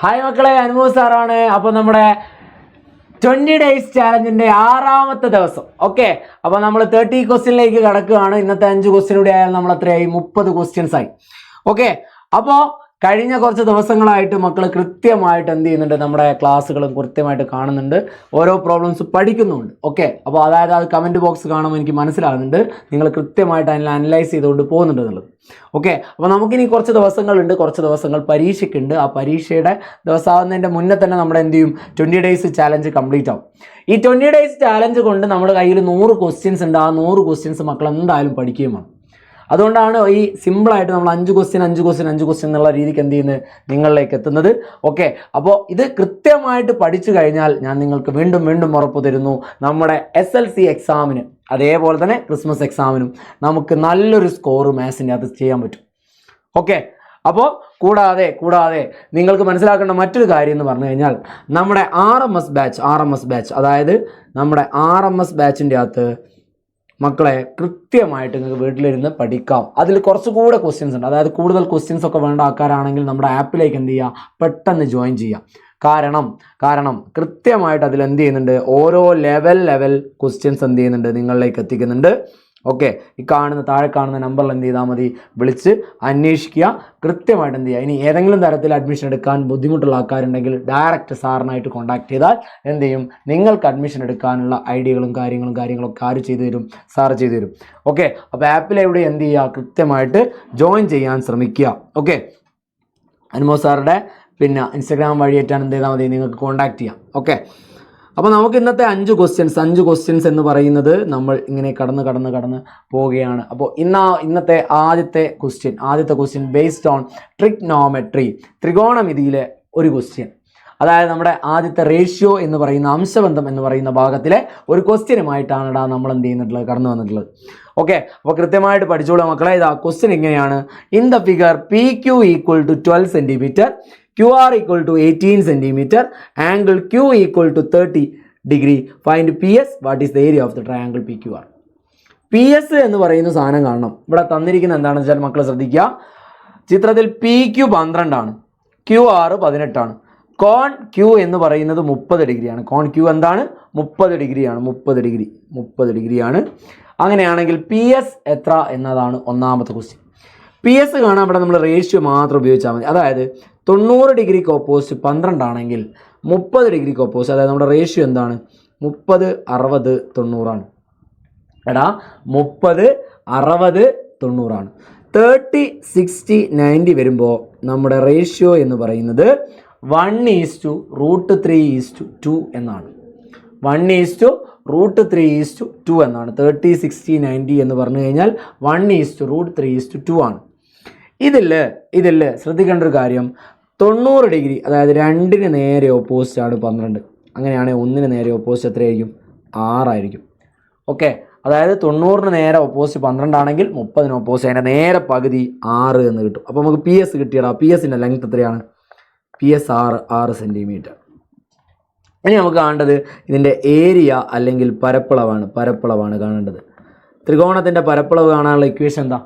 Hi മക്കളെ, അനുഭവ് സാറാണ്. അപ്പോൾ നമ്മുടെ 20 ഡേയ്സ് ചാലഞ്ചിൻ്റെ 6ാമത്തെ ദിവസം. ഓക്കെ, അപ്പോൾ നമ്മൾ 30 ക്വസ്റ്റ്യനിലേക്ക് കടക്കുകയാണ്. ഇന്നത്തെ 5 ക്വസ്റ്റ്യൻ കൂടി ആയാൽ നമ്മൾ എത്രയായി? 30 ക്വസ്റ്റ്യൻസ് ആയി. ഓക്കെ, അപ്പോൾ കഴിഞ്ഞ കുറച്ച് ദിവസങ്ങളായിട്ട് മക്കൾ കൃത്യമായിട്ട് എന്ത് ചെയ്യുന്നുണ്ട്? നമ്മുടെ ക്ലാസ്സുകളും കൃത്യമായിട്ട് കാണുന്നുണ്ട്, ഓരോ പ്രോബ്ലംസ് പഠിക്കുന്നുണ്ട്. ഓക്കെ, അപ്പോൾ അതായത് അത് കമൻറ്റ് ബോക്സ് കാണുമ്പോൾ എനിക്ക് മനസ്സിലാകുന്നുണ്ട് നിങ്ങൾ കൃത്യമായിട്ട് അതിൽ അനലൈസ് ചെയ്തുകൊണ്ട് പോകുന്നുണ്ട് എന്നുള്ളത്. ഓക്കെ, അപ്പോൾ നമുക്കിനി കുറച്ച് ദിവസങ്ങളുണ്ട്, കുറച്ച് ദിവസങ്ങൾ പരീക്ഷയ്ക്കുണ്ട്. ആ പരീക്ഷയുടെ ദിവസമാകുന്നതിൻ്റെ മുന്നേ തന്നെ നമ്മുടെ എന്ത് ചെയ്യും? 20 ഡേയ്സ് ചാലഞ്ച് കംപ്ലീറ്റ് ആവും. ഈ 20 ഡേയ്സ് ചാലഞ്ച് കൊണ്ട് നമ്മുടെ കയ്യിൽ 100 ക്വസ്റ്റ്യൻസ് ഉണ്ട്. ആ 100 ക്വസ്റ്റ്യൻസ് മക്കൾ എന്തായാലും പഠിക്കുകയും വേണം. അതുകൊണ്ടാണ് ഈ സിമ്പിളായിട്ട് നമ്മൾ 5 ക്വസ്റ്റ്യൻ എന്നുള്ള രീതിക്ക് എന്ത് ചെയ്യുന്നത്? നിങ്ങളിലേക്ക് എത്തുന്നത്. ഓക്കെ, അപ്പോൾ ഇത് കൃത്യമായിട്ട് പഠിച്ചു കഴിഞ്ഞാൽ ഞാൻ നിങ്ങൾക്ക് വീണ്ടും ഉറപ്പ് തരുന്നു, നമ്മുടെ SLC എക്സാമിന് അതേപോലെ തന്നെ ക്രിസ്മസ് എക്സാമിനും നമുക്ക് നല്ലൊരു സ്കോർ മാത്സിൻ്റെ അകത്ത് ചെയ്യാൻ പറ്റും. ഓക്കെ, അപ്പോൾ കൂടാതെ നിങ്ങൾക്ക് മനസ്സിലാക്കേണ്ട മറ്റൊരു കാര്യം എന്ന് പറഞ്ഞു കഴിഞ്ഞാൽ നമ്മുടെ RMS ബാച്ച് അതായത് നമ്മുടെ RMS ബാച്ചിൻ്റെ അകത്ത് മക്കളെ കൃത്യമായിട്ട് നിങ്ങൾക്ക് വീട്ടിലിരുന്ന് പഠിക്കാം. അതിൽ കുറച്ചുകൂടെ ക്വസ്റ്റ്യൻസ് ഉണ്ട്. അതായത് കൂടുതൽ ക്വസ്റ്റ്യൻസ് ഒക്കെ വേണ്ട ആൾക്കാരാണെങ്കിൽ നമ്മുടെ ആപ്പിലേക്ക് എന്ത് ചെയ്യുക? പെട്ടെന്ന് ജോയിൻ ചെയ്യാം. കാരണം കൃത്യമായിട്ട് അതിൽ എന്ത് ചെയ്യുന്നുണ്ട്? ഓരോ ലെവൽ ക്വസ്റ്റ്യൻസ് എന്ത് ചെയ്യുന്നുണ്ട്? നിങ്ങളിലേക്ക് എത്തിക്കുന്നുണ്ട്. ഓക്കെ, താഴെ കാണുന്ന നമ്പറിൽ എന്ത് ചെയ്താൽ മതി? വിളിച്ച് അന്വേഷിക്കുക. കൃത്യമായിട്ട് എന്ത് ചെയ്യുക? ഇനി ഏതെങ്കിലും തരത്തിൽ അഡ്മിഷൻ എടുക്കാൻ ബുദ്ധിമുട്ടുള്ള ആൾക്കാരുണ്ടെങ്കിൽ ഡയറക്റ്റ് സാറിനായിട്ട് കോൺടാക്ട് ചെയ്താൽ എന്ത് ചെയ്യും? നിങ്ങൾക്ക് അഡ്മിഷൻ എടുക്കാനുള്ള ഐഡിയകളും കാര്യങ്ങളൊക്കെ ആര് ചെയ്തു തരും? സാറ് ചെയ്തു തരും. ഓക്കെ, അപ്പോൾ ആപ്പിലെവിടെ എന്ത് ചെയ്യുക? കൃത്യമായിട്ട് ജോയിൻ ചെയ്യാൻ ശ്രമിക്കുക. ഓക്കെ, അനുമോ സാറുടെ പിന്നെ ഇൻസ്റ്റാഗ്രാം വഴിയേറ്റാണ് എന്ത് ചെയ്താൽ മതി? നിങ്ങൾക്ക് കോൺടാക്ട് ചെയ്യാം. ഓക്കെ, അപ്പോൾ നമുക്ക് ഇന്നത്തെ 5 ക്വസ്റ്റ്യൻസ് എന്ന് പറയുന്നത് നമ്മൾ ഇങ്ങനെ കടന്ന് പോവുകയാണ്. അപ്പോൾ ഇന്നത്തെ ആദ്യത്തെ ക്വസ്റ്റ്യൻ ബേസ്ഡ് ഓൺ ട്രിഗ്നോമെട്രി, ത്രികോണമിതിയിലെ ഒരു ക്വസ്റ്റ്യൻ. അതായത് നമ്മുടെ ആദ്യത്തെ റേഷ്യോ എന്ന് പറയുന്ന അംശബന്ധം എന്ന് പറയുന്ന ഭാഗത്തിലെ ഒരു ക്വസ്റ്റ്യനുമായിട്ടാണ് നമ്മൾ എന്ത് ചെയ്യുന്നിട്ടുള്ളത്? കടന്നു വന്നിട്ടുള്ളത്. ഓക്കെ, അപ്പോൾ കൃത്യമായിട്ട് പഠിച്ചോളൂ മക്കളെ. ഇതാ ക്വസ്റ്റ്യൻ ഇങ്ങനെയാണ്. In the figure PQ = 12 centimetre, QR = 18 centimetre, angle Q = 30 degree, find PS. What is the area of the triangle PQR? PS എന്ന് പറയുന്ന സാധനം കാണണം. ഇവിടെ തന്നിരിക്കുന്ന എന്താണെന്ന് വെച്ചാൽ മക്കൾ ശ്രദ്ധിക്കുക. ചിത്രത്തിൽ PQ 12 ആണ്, QR 18 ആണ്. കോൺ Q എന്ന് പറയുന്നത് 30 ഡിഗ്രിയാണ്. കോൺ Q എന്താണ്? 30 ഡിഗ്രിയാണ്. അങ്ങനെയാണെങ്കിൽ PS എത്ര എന്നതാണ് ഒന്നാമത്തെ ക്വസ്റ്റ്യൻ. PS കാണാൻ ഇവിടെ നമ്മൾ റേഷ്യോ മാത്രം ഉപയോഗിച്ചാൽ മതി. അതായത് 90 ഡിഗ്രിക്ക് ഓപ്പോസിറ്റ് 12 ആണെങ്കിൽ 30 ഡിഗ്രിക്ക് ഓപ്പോസിറ്റ്, അതായത് നമ്മുടെ റേഷ്യോ എന്താണ്? 30, 60, 90 ആണ്. 30, 60, 90 ആണ്. 30, 60, 90 വരുമ്പോൾ നമ്മുടെ റേഷ്യോ എന്ന് പറയുന്നത് 1:√3:2 എന്നാണ്. 1:√3:2 എന്നാണ്. 30, 60, 90 എന്ന് പറഞ്ഞു കഴിഞ്ഞാൽ 1:√3:2 ആണ്. ഇതിൽ ശ്രദ്ധിക്കേണ്ട ഒരു കാര്യം, 90 ഡിഗ്രി അതായത് 2ന് നേരെ ഓപ്പോസിറ്റ് ആണ് 12. അങ്ങനെയാണെങ്കിൽ 1ന് നേരെ ഓപ്പോസിറ്റ് എത്രയായിരിക്കും? 6 ആയിരിക്കും. ഓക്കെ, അതായത് 90ന് നേരെ ഓപ്പോസിറ്റ് 12 ആണെങ്കിൽ 30ന് ഓപ്പോസിറ്റ് അതിൻ്റെ നേരെ പകുതി 6 എന്ന് കിട്ടും. അപ്പോൾ നമുക്ക് PS കിട്ടിയടാ. PSൻ്റെ ലെങ്ത് എത്രയാണ്? PS 6 centimetre. ഇനി നമുക്ക് കാണേണ്ടത് ഇതിൻ്റെ ഏരിയ അല്ലെങ്കിൽ പരപ്പളവാണ് കാണേണ്ടത്. ത്രികോണത്തിൻ്റെ പരപ്പളവ് കാണാനുള്ള ഇക്വേഷൻ എന്താ?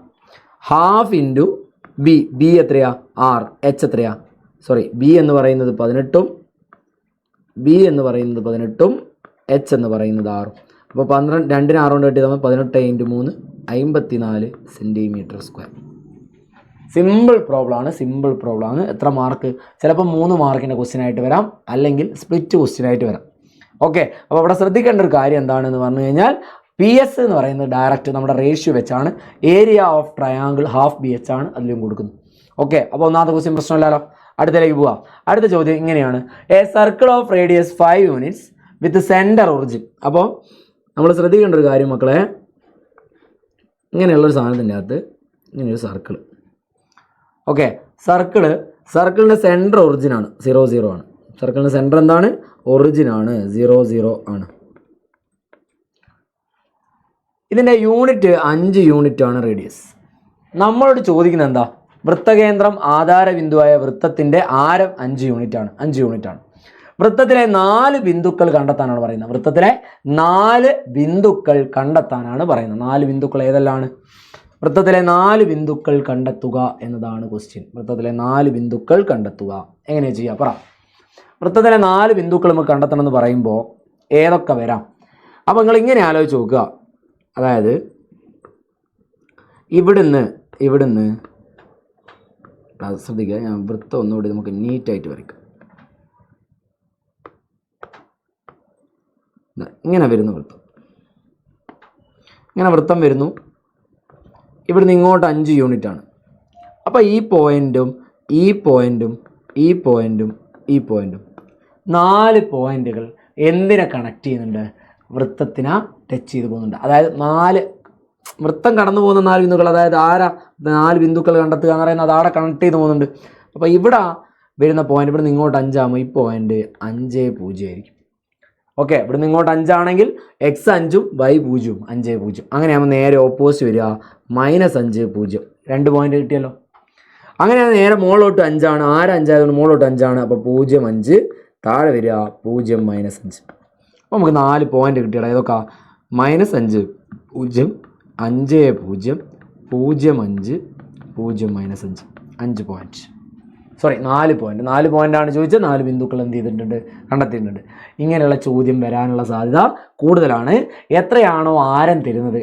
½ ഇൻറ്റു B എത്രയാ? R. H എത്രയാ? B എന്ന് പറയുന്നത് 18, H എന്ന് പറയുന്നത് 6. അപ്പോൾ 12, 2ന് 6 കൊണ്ട് കെട്ടി നമ്മൾ 18 × 3 54 സെൻറ്റിമീറ്റർ സ്ക്വയർ. സിമ്പിൾ പ്രോബ്ലം ആണ്. എത്ര മാർക്ക്? ചിലപ്പോൾ 3 മാർക്കിൻ്റെ ക്വസ്റ്റ്യൻ ആയിട്ട് വരാം, അല്ലെങ്കിൽ സ്പ്ലിറ്റ് ക്വസ്റ്റ്യൻ ആയിട്ട് വരാം. ഓക്കെ, അപ്പോൾ ഇവിടെ ശ്രദ്ധിക്കേണ്ട ഒരു കാര്യം എന്താണെന്ന് പറഞ്ഞു കഴിഞ്ഞാൽ PS എന്ന് പറയുന്നത് ഡയറക്റ്റ് നമ്മുടെ റേഷ്യോ വെച്ചാണ്. ഏരിയ ഓഫ് ട്രയാങ്കിൾ ½ ആണ് അതിലും കൊടുക്കുന്നത്. ഓക്കെ, അപ്പോൾ ഒന്നാമത്തെ ക്വസ്റ്റ്യൻ പ്രശ്നമില്ലല്ലോ. അടുത്തലേക്ക് പോവാം. അടുത്ത ചോദ്യം ഇങ്ങനെയാണ്. A circle of radius 5 units with centre origin. അപ്പോൾ നമ്മൾ ശ്രദ്ധിക്കേണ്ട ഒരു കാര്യം മക്കളെ, ഇങ്ങനെയുള്ളൊരു സാധനത്തിൻ്റെ അകത്ത് ഇങ്ങനെയൊരു സർക്കിൾ. ഓക്കെ, സർക്കിളിൻ്റെ സെൻറ്റർ ഒറിജിനാണ് 0, 0 ആണ്. സർക്കിളിൻ്റെ സെൻറ്റർ എന്താണ്? ഒറിജിനാണ് 0, 0 ആണ്. ഇതിൻ്റെ യൂണിറ്റ് 5 യൂണിറ്റ് ആണ് റേഡിയസ്. നമ്മളോട് ചോദിക്കുന്നത് എന്താ? വൃത്തകേന്ദ്രം ആധാരബിന്ദുവായ വൃത്തത്തിൻ്റെ ആരം 5 യൂണിറ്റ് ആണ്. വൃത്തത്തിലെ 4 ബിന്ദുക്കൾ കണ്ടെത്താനാണ് പറയുന്നത്. 4 ബിന്ദുക്കൾ ഏതെല്ലാണ്? വൃത്തത്തിലെ 4 ബിന്ദുക്കൾ കണ്ടെത്തുക എന്നതാണ് ക്വസ്റ്റ്യൻ. വൃത്തത്തിലെ 4 ബിന്ദുക്കൾ കണ്ടെത്തുക. എങ്ങനെ ചെയ്യാം പറ. വൃത്തത്തിലെ 4 ബിന്ദുക്കൾ നമുക്ക് കണ്ടെത്തണം എന്ന് പറയുമ്പോൾ ഏതൊക്കെ വരാം? അപ്പോൾ നിങ്ങൾ ഇങ്ങനെ ആലോചിച്ച് നോക്കുക. അതായത് ഇവിടുന്ന് ശ്രദ്ധിക്കുക, ഞാൻ വൃത്തം ഒന്നുകൂടി നമുക്ക് നീറ്റായിട്ട് വരയ്ക്കാം. ഇങ്ങനെ വരുന്നു വൃത്തം, ഇങ്ങനെ വൃത്തം വരുന്നു. ഇവിടുന്ന് ഇങ്ങോട്ട് 5 യൂണിറ്റാണ്. അപ്പോൾ ഈ പോയിൻറ്റും 4 പോയിൻറ്റുകൾ എന്തിനെ കണക്ട് ചെയ്യുന്നുണ്ട്? വൃത്തത്തിനെ ടച്ച് ചെയ്ത് പോകുന്നുണ്ട്. അതായത് 4 വൃത്തം കടന്നു പോകുന്ന 4 ബിന്ദുക്കൾ, അതായത് 4 ബിന്ദുക്കൾ കണ്ടെത്തുക എന്ന് പറയുന്നത് അതാടെ കണക്ട് ചെയ്ത് പോകുന്നുണ്ട്. അപ്പോൾ ഇവിടെ വരുന്ന പോയിന്റ് ഇവിടെ നിന്ന് ഇങ്ങോട്ട് 5 ആകുമ്പോൾ ഈ പോയിന്റ് 5, 0 ആയിരിക്കും. ഓക്കെ, ഇവിടെ നിന്ന് ഇങ്ങോട്ട് 5 ആണെങ്കിൽ x 5 y 0 5, 0. അങ്ങനെയാകുമ്പോൾ നേരെ ഓപ്പോസിറ്റ് വരിക -5, 0. 2 പോയിന്റ് കിട്ടിയല്ലോ. അങ്ങനെയാണ് നേരെ മുകളിലോട്ട് 5 ആണ്. 5 ആയതുകൊണ്ട് മുകളിലോട്ട് 5 ആണ്. അപ്പോൾ 0, 5 താഴെ വരിക 0, -5. അപ്പോൾ നമുക്ക് 4 പോയിന്റ് കിട്ടിയടാ. ഏതൊക്കെ? -5, 0, 5, 0, 0, 5, 0, -5. 5 പോയിന്റ്. Sorry 4 point. 4 പോയിന്റാണ് ചോദിച്ചത്. 4 ബിന്ദുക്കൾ എന്ത് ചെയ്തിട്ടുണ്ട്? കണ്ടെത്തിയിട്ടുണ്ട്. ഇങ്ങനെയുള്ള ചോദ്യം വരാനുള്ള സാധ്യത കൂടുതലാണ്. എത്രയാണോ ആരം തരുന്നത്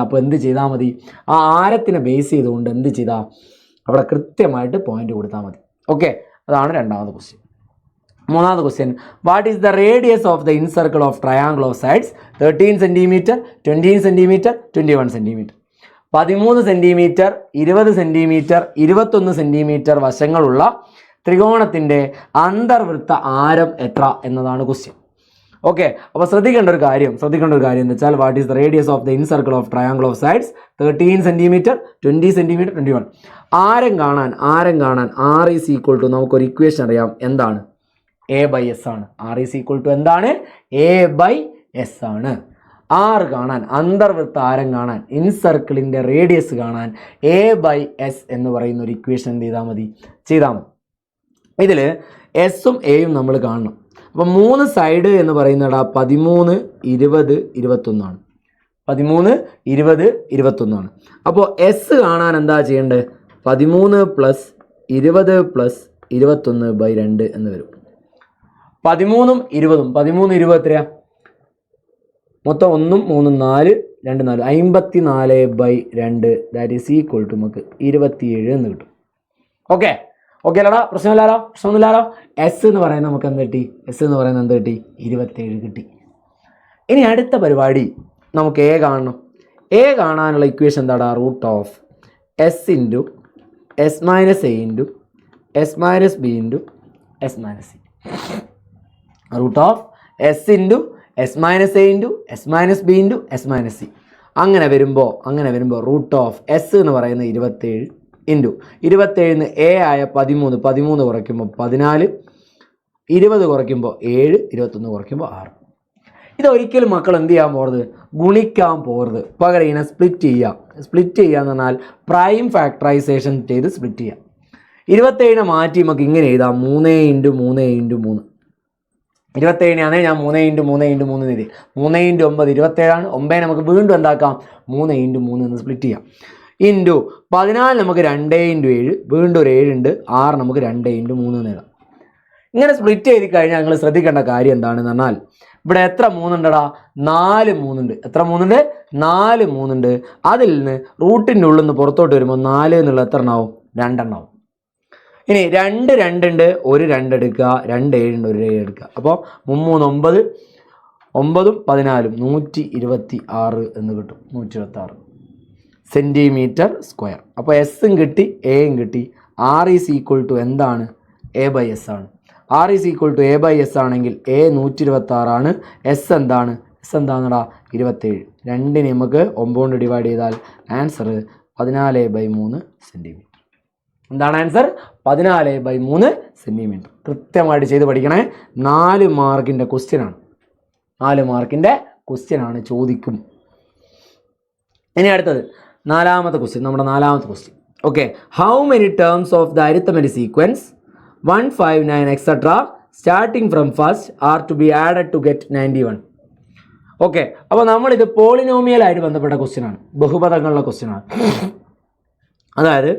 അപ്പോൾ എന്ത് ചെയ്താൽ മതി? ആ ആരത്തിനെ ബേസ് ചെയ്തുകൊണ്ട് എന്ത് ചെയ്താൽ അവിടെ കൃത്യമായിട്ട് പോയിന്റ് കൊടുത്താൽ മതി. ഓക്കെ, അതാണ് രണ്ടാമത്തെ ക്വസ്റ്റ്യൻ. മൂന്നാമത്തെ question, what is the radius of the incircle of triangle of sides 13 centimetre, 20 centimetre, 21 centimetre. 13 centimetre, 20 centimetre, 21 centimetre വശങ്ങളുള്ള ത്രികോണത്തിൻ്റെ അന്തർവൃത്ത ആരം എത്ര എന്നതാണ് ക്വസ്റ്റ്യൻ. ഓക്കെ, അപ്പോൾ ശ്രദ്ധിക്കേണ്ട ഒരു കാര്യം എന്ന് വെച്ചാൽ what is the radius of the incircle of triangle of sides 13 centimetre, 20 centimetre, 21. ആരം കാണാൻ R ഈസ് ഈക്വൽ ടു നമുക്കൊരു ഇക്വേഷൻ അറിയാം. എന്താണ്? A/S ആണ്. R ഈസ് ഈക്വൽ ടു എന്താണ്? A/S ആണ്. R കാണാൻ, അന്തർവൃത്ത ആരം കാണാൻ, ഇൻസർക്കിളിൻ്റെ റേഡിയസ് കാണാൻ A/S എന്ന് പറയുന്ന ഒരു ഇക്വേഷൻ എന്ത് ചെയ്താൽ മതി? ഇതിൽ എസും എയും നമ്മൾ കാണണം. അപ്പോൾ 3 സൈഡ് എന്ന് പറയുന്നത് 13, 20, 21 ആണ്. 13, 20, 21 ആണ്. അപ്പോൾ എസ് കാണാൻ എന്താ ചെയ്യേണ്ടത്? 13 + 20 + 21/2 എന്ന് വരും. 13ഉം 20ഉം 13, 20 എത്രയാ? മൊത്തം 1, 3, 4, 2, 4 54/2 ദാറ്റ് ഈസ് ഈക്വൽ ടു നമുക്ക് 27 എന്ന് കിട്ടും. ഓക്കെ അല്ലടാ? പ്രശ്നമൊന്നുമില്ലല്ലോ. എസ് എന്ന് പറയുന്നത് നമുക്ക് എന്ത് കിട്ടി? 27 കിട്ടി. ഇനി അടുത്ത പരിപാടി നമുക്ക് എ കാണണം. എ കാണാനുള്ള ഇക്വേഷൻ എന്താടാ? √(s × s - a × s - b × s - c) √(s × s - b × s - c). അങ്ങനെ വരുമ്പോൾ √(s) എന്ന് പറയുന്നത് 27 × 27 എ ആയ 13 കുറയ്ക്കുമ്പോൾ 14, 20 കുറയ്ക്കുമ്പോൾ 7, 21 കുറയ്ക്കുമ്പോൾ 6. ഇതൊരിക്കലും മക്കൾ എന്ത് ചെയ്യാൻ പോകരുത്? ഗുണിക്കാൻ പോകരുത്. പകരം ഇതിനെ സ്പ്ലിറ്റ് ചെയ്യുക എന്ന് പറഞ്ഞാൽ പ്രൈം ഫാക്ടറൈസേഷൻ ചെയ്ത് സ്പ്ലിറ്റ് ചെയ്യുക. 27 മാറ്റി നമുക്ക് ഇങ്ങനെ എഴുതാം, 3 × 3 × 3. 27 ആണെങ്കിൽ ഞാൻ 3 × 3 × 3 എഴുതി. 3 × 9 27 ആണ്. 9 നമുക്ക് വീണ്ടും എന്താക്കാം? 3 × 3 എന്ന് സ്പ്ലിറ്റ് ചെയ്യാം. ഇൻറ്റു 14 നമുക്ക് 2 × 7, വീണ്ടും ഒരു 7 ഉണ്ട്. 6 നമുക്ക് 2 × 3 എന്ന് എഴുതാം. ഇങ്ങനെ സ്പ്ലിറ്റ് ചെയ്ത് കഴിഞ്ഞാൽ നിങ്ങൾ ശ്രദ്ധിക്കേണ്ട കാര്യം എന്താണെന്ന് പറഞ്ഞാൽ ഇവിടെ എത്ര 3 ഉണ്ടടാ? 4 3 ഉണ്ട്. എത്ര 3 ഉണ്ട്? 4 3 ഉണ്ട്. അതിൽ നിന്ന് റൂട്ടിൻ്റെ ഉള്ളിൽ നിന്ന് പുറത്തോട്ട് വരുമ്പോൾ 4 എന്നുള്ള എത്ര എണ്ണാവും? 2 എണ്ണാവും. ഇനി 2 2 ഉണ്ട്, ഒരു 2 എടുക്കുക, 2 7 ഉണ്ട്, ഒരു 7 എടുക്കുക. അപ്പോൾ 3 9, 9ഉം 14ഉം 126 എന്ന് കിട്ടും. 126 സെൻറ്റിമീറ്റർ സ്ക്വയർ. അപ്പോൾ എസും കിട്ടി, എയും കിട്ടി. R ഈസ് ഈക്വൽ ടു എന്താണ്? A/S ആണ്. R is equal to A/S ആണെങ്കിൽ A 126 ആണ്. എസ് എന്താണെടാ? 27. 2 നമുക്ക് 9 കൊണ്ട് ഡിവൈഡ് ചെയ്താൽ ആൻസർ 14/3 സെൻറ്റിമീറ്റർ. എന്താണ് ആൻസർ? 14/3 സെൻറ്റിമീറ്റർ. കൃത്യമായിട്ട് ചെയ്ത് പഠിക്കണേ. 4 മാർക്കിൻ്റെ ക്വസ്റ്റ്യൻ ആണ് ചോദിക്കും. ഇനി അടുത്തത് നാലാമത്തെ question. Okay, how many terms of the arithmetic sequence 1, 5, 9 etc. Starting from first are to be added to get 91? Okay, അപ്പോൾ നമ്മളിത് പോളിനോമിയലായിട്ട് ബന്ധപ്പെട്ട ക്വസ്റ്റ്യനാണ്, ബഹുപദങ്ങളുടെ ക്വസ്റ്റ്യനാണ്. അതായത്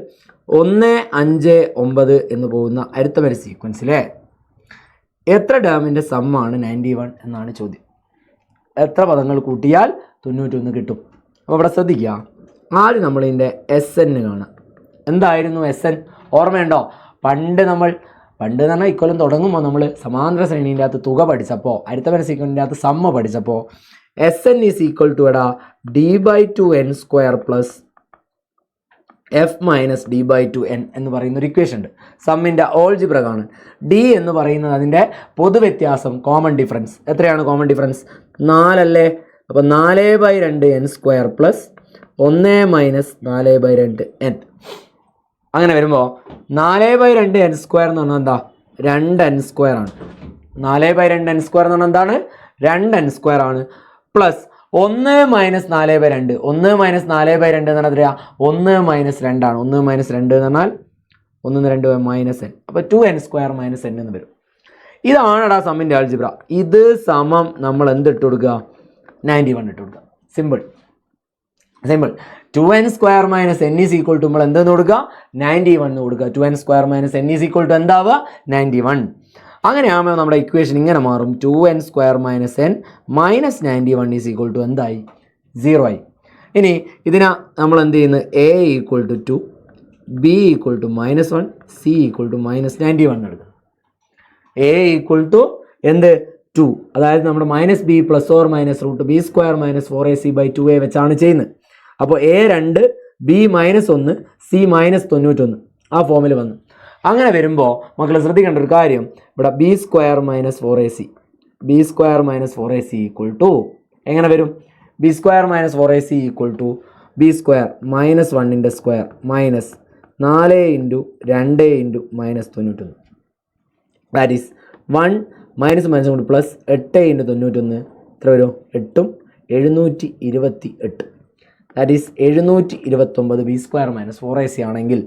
1, 5, 9 എന്ന് പോകുന്ന അരിത്തമെറ്റിക് സീക്വൻസിലെ എത്ര ടേമിൻ്റെ സമ്മാണ് 91 എന്നാണ് ചോദ്യം. എത്ര പദങ്ങൾ കൂട്ടിയാൽ 91 കിട്ടും? അപ്പോൾ ഇവിടെ ശ്രദ്ധിക്കുക, ആദ്യം നമ്മളിതിൻ്റെ SN കാണാം. എന്തായിരുന്നു SN? ഓർമ്മയുണ്ടോ? പണ്ട് എന്ന് പറഞ്ഞാൽ ഇക്കൊല്ലം തുടങ്ങുമ്പോൾ നമ്മൾ സമാന്തര ശ്രേണീൻ്റെ അകത്ത് തുക പഠിച്ചപ്പോൾ, അരിത്തമെറ്റിക് സീക്വൻസിൻ്റെ അകത്ത് സമ്മ പഠിച്ചപ്പോൾ SN is equal to d/2n² plus f minus d/2n എന്ന് പറയുന്ന ഒരു ഇക്വേഷൻ ഉണ്ട്. സമ്മിൻ്റെ ഓൾജിബ്ര കാണാൻ. ഡി എന്ന് പറയുന്നത് അതിൻ്റെ പൊതുവ്യത്യാസം, കോമൺ ഡിഫറൻസ്. എത്രയാണ് കോമൺ ഡിഫറൻസ്? 4 അല്ലേ? അപ്പോൾ 4/2n² പ്ലസ് 1 മൈനസ് 4/2n. അങ്ങനെ വരുമ്പോൾ 4/2n² എന്ന് പറഞ്ഞാൽ എന്താ? 2n² ആണ്. 4/2n² എന്ന് പറഞ്ഞാൽ എന്താണ്? 2n² ആണ്. Plus 1 minus 4/2. 1 മൈനസ് 4/2 എന്ന് പറഞ്ഞാൽ എത്രയാ? 1 മൈനസ് 2 ആണ്. 1 മൈനസ് 2 എന്ന് പറഞ്ഞാൽ 1 2 മൈനസ് n. അപ്പോൾ 2n² മൈനസ് n എന്ന് വരും. ഇതാണടാ സമ്മിൻ്റെ ആൾജിബ്ര. ഇത് സമം നമ്മൾ എന്തിട്ട് കൊടുക്കുക? 91 ഇട്ട് കൊടുക്കുക. Simple. 2n² minus n is equal to നമ്മൾ എന്തെന്ന് കൊടുക്കുക? 91 എന്ന് കൊടുക്കുക. 2n² minus n is equal to എന്താവുക? 91. അങ്ങനെയാകുമ്പോൾ നമ്മുടെ ഇക്വേഷൻ ഇങ്ങനെ മാറും. 2n² minus n minus 91 is equal to എന്തായി? 0 ആയി. ഇനി ഇതിനെ നമ്മൾ എന്ത് ചെയ്യുന്നു? a equal to 2, b equal to -1, c equal to -91 എടുക്കുക. a ഈക്വൽ ടു എന്ത്? 2. അതായത് നമ്മുടെ -b plus or minus √b² minus 4ac/2a വെച്ചാണ് ചെയ്യുന്നത്. അപ്പോൾ a 2, b -1, c -91 ആ ഫോമിൽ വന്നു. അങ്ങനെ വരുമ്പോൾ മക്കൾ ശ്രദ്ധിക്കേണ്ട ഒരു കാര്യം, ഇവിടെ b² minus 4ac, b² minus 4ac equal to എങ്ങനെ വരും? b² minus 4ac equal to b² -1ൻ്റെ square minus 4 × 2 × -91. That is 1 minus കൊണ്ട് പ്ലസ് 8 × 91 എത്ര വരും? 8 ഉം 728. That is 729 b² minus 4ac ആണെങ്കിൽ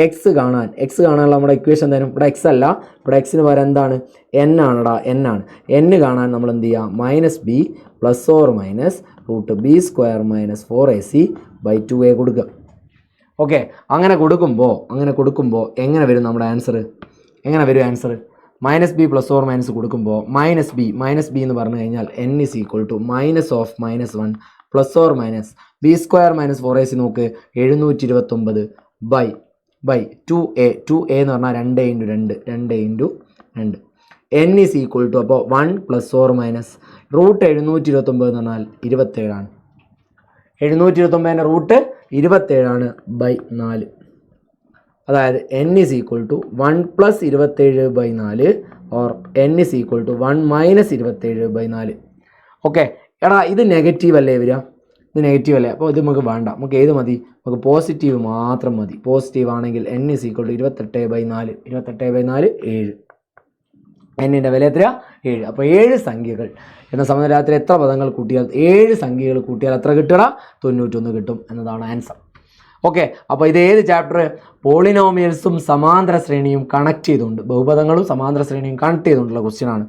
x കാണാനുള്ള നമ്മുടെ ഇക്വേഷൻ എന്തായാലും ഇവിടെ x അല്ല, ഇവിടെ എക്സിന് പകരം എന്താണ്? n ആണടാ, n ആണ്. n കാണാൻ നമ്മൾ എന്ത് ചെയ്യുക? -b plus or minus √b² minus 4ac/2a കൊടുക്കുക. ഓക്കെ, അങ്ങനെ കൊടുക്കുമ്പോൾ എങ്ങനെ വരും നമ്മുടെ ആൻസർ? എങ്ങനെ വരും answer? -b plus or minus കൊടുക്കുമ്പോൾ -b എന്ന് പറഞ്ഞു കഴിഞ്ഞാൽ n is equal to -1 plus or minus b² minus 4ac നോക്ക് 729 ബൈ 2a എന്ന് പറഞ്ഞാൽ 2 × 2 n ഈസ് ഈക്വൽ ടു അപ്പോൾ 1 പ്ലസ് ഓർ മൈനസ് √729 എന്ന് പറഞ്ഞാൽ 27 ആണ്. 729ൻ്റെ റൂട്ട് 27 ആണ് ബൈ 4. അതായത് n is equal to 1 plus 27/4 or n is equal to 1 minus 27/4. Okay, എടാ ഇത് നെഗറ്റീവ് അല്ലേ വരിക? ഇത് നെഗറ്റീവ് അല്ലേ? അപ്പോൾ ഇത് നമുക്ക് വേണ്ട. നമുക്ക് ഏത് മതി? നമുക്ക് പോസിറ്റീവ് മാത്രം മതി. പോസിറ്റീവ് ആണെങ്കിൽ n ഈസ് ഈക്വൽ ടു 28/4. 28/4 7. എന്നിൻ്റെ വില എത്രയാ? 7. അപ്പോൾ 7 സംഖ്യകൾ എന്ന സമയത്ത് എത്ര പദങ്ങൾ കൂട്ടിയാൽ 7 സംഖ്യകൾ കൂട്ടിയാൽ എത്ര കിട്ടുക? 91 കിട്ടും എന്നതാണ് ആൻസർ. ഓക്കെ, അപ്പോൾ ഇത് ഏത് ചാപ്റ്റർ? പോളിനോമിയൽസും സമാന്തര ശ്രേണിയും കണക്ട് ചെയ്തുകൊണ്ട്, ബഹുപദങ്ങളും സമാന്തര ശ്രേണിയും കണക്ട് ചെയ്തുകൊണ്ടുള്ള ക്വസ്റ്റ്യൻ ആണ്.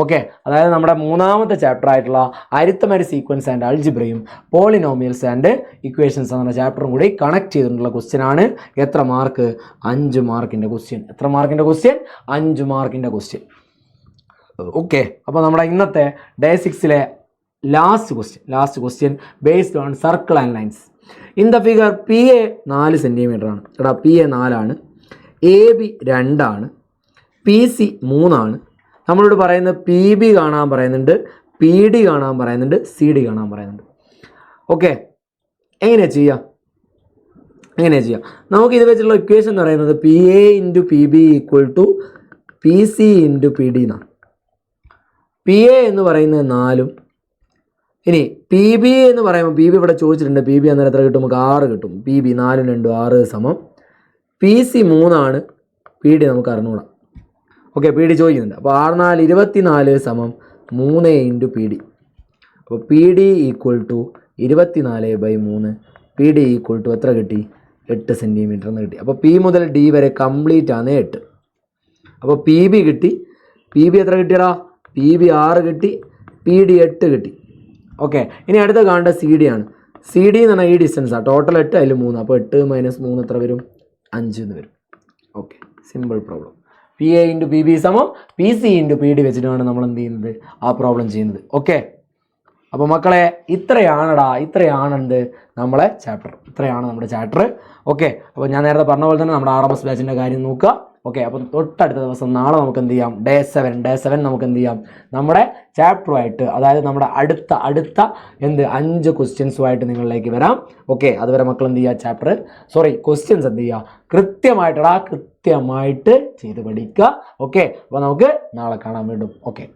ഓക്കെ, അതായത് നമ്മുടെ മൂന്നാമത്തെ ചാപ്റ്റർ ആയിട്ടുള്ള അരിത്തമെറ്റിക് സീക്വൻസ് ആൻഡ് അൾജിബ്രയും പോളിനോമിയൽസ് ആൻഡ് ഇക്വേഷൻസ് എന്ന ചാപ്റ്ററും കൂടി കണക്ട് ചെയ്തിട്ടുള്ള ക്വസ്റ്റ്യൻ ആണ്. എത്ര മാർക്ക്? 5 മാർക്കിൻ്റെ ക്വസ്റ്റ്യൻ. എത്ര മാർക്കിൻ്റെ ക്വസ്റ്റ്യൻ? 5 മാർക്കിൻ്റെ ക്വസ്റ്റ്യൻ. ഓക്കെ, അപ്പോൾ നമ്മുടെ ഇന്നത്തെ ഡേ 6ലെ last question based on circle and lines. In the figure PA 4 centimetre ആണ്. എടാ PA 4 ആണ്, AB 2 ആണ്, PC 3 ആണ്. നമ്മളോട് പറയുന്നത് PB കാണാൻ പറയുന്നുണ്ട്, PD കാണാൻ പറയുന്നുണ്ട്, CD കാണാൻ പറയുന്നുണ്ട്. ഓക്കെ, എങ്ങനെയാണ് ചെയ്യുക? നമുക്ക് ഇത് വെച്ചുള്ള ഇക്വേഷൻ എന്ന് പറയുന്നത് PA × PB equal to PC × PD എന്നാണ്. PA എന്ന് പറയുന്നത് 4ഉം ഇനി PB എന്ന് പറയുമ്പോൾ PB ഇവിടെ ചോദിച്ചിട്ടുണ്ട്. PB അന്നേരം എത്ര കിട്ടും? നമുക്ക് 6 കിട്ടും. PB 4 × 2 6 സമം. PC 3 ആണ്, PD നമുക്ക് അറിഞ്ഞൂടാ. ഓക്കെ, PD ചോദിക്കുന്നുണ്ട്. അപ്പോൾ 6 4 24 സമം 3 × PD. അപ്പോൾ PD equal to 24/3. PD equal to എത്ര കിട്ടി? 8 സെൻറ്റിമീറ്റർ എന്ന് കിട്ടി. അപ്പോൾ P മുതൽ D വരെ കംപ്ലീറ്റ് ആണ് 8. അപ്പോൾ PB കിട്ടി. PB എത്ര കിട്ടിയടാ? PB 6 കിട്ടി, PD 8 കിട്ടി. ഓക്കെ, ഇനി അടുത്ത കാണേണ്ട സി ഡി ആണ്. സി ഡി എന്ന് പറഞ്ഞാൽ ഈ ഡിസ്റ്റൻസാണ്. ടോട്ടൽ 8 അതിൽ 3. അപ്പോൾ 8 - 3 എത്ര വരും? 5 എന്ന് വരും. Okay, simple problem. P A into P B സമം P C into P D വെച്ചിട്ടാണ് നമ്മൾ എന്ത് ചെയ്യുന്നത്? ആ പ്രോബ്ലം ചെയ്യുന്നത്. ഓക്കെ, അപ്പോൾ മക്കളെ ഇത്രയാണ് നമ്മളെ ചാപ്റ്റർ. ഇത്രയാണ് നമ്മുടെ ചാപ്റ്റർ. ഓക്കെ, അപ്പോൾ ഞാൻ നേരത്തെ പറഞ്ഞ പോലെ തന്നെ നമ്മുടെ RMS ബാച്ചിൻ്റെ കാര്യം നോക്കുക. ഓക്കെ, അപ്പോൾ തൊട്ടടുത്ത ദിവസം നാളെ നമുക്ക് എന്ത് ചെയ്യാം? ഡേ 7 നമുക്ക് എന്ത് ചെയ്യാം? നമ്മുടെ ചാപ്റ്ററുമായിട്ട്, അതായത് നമ്മുടെ അടുത്ത 5 ക്വസ്റ്റ്യൻസുമായിട്ട് നിങ്ങളിലേക്ക് വരാം. ഓക്കെ, അതുവരെ മക്കൾ എന്ത് ചെയ്യുക? ക്വസ്റ്റ്യൻസ് എന്ത് ചെയ്യുക? കൃത്യമായിട്ട് ചെയ്ത് പഠിക്കുക. ഓക്കെ, അപ്പോൾ നമുക്ക് നാളെ കാണാൻ വീണ്ടും. ഓക്കെ.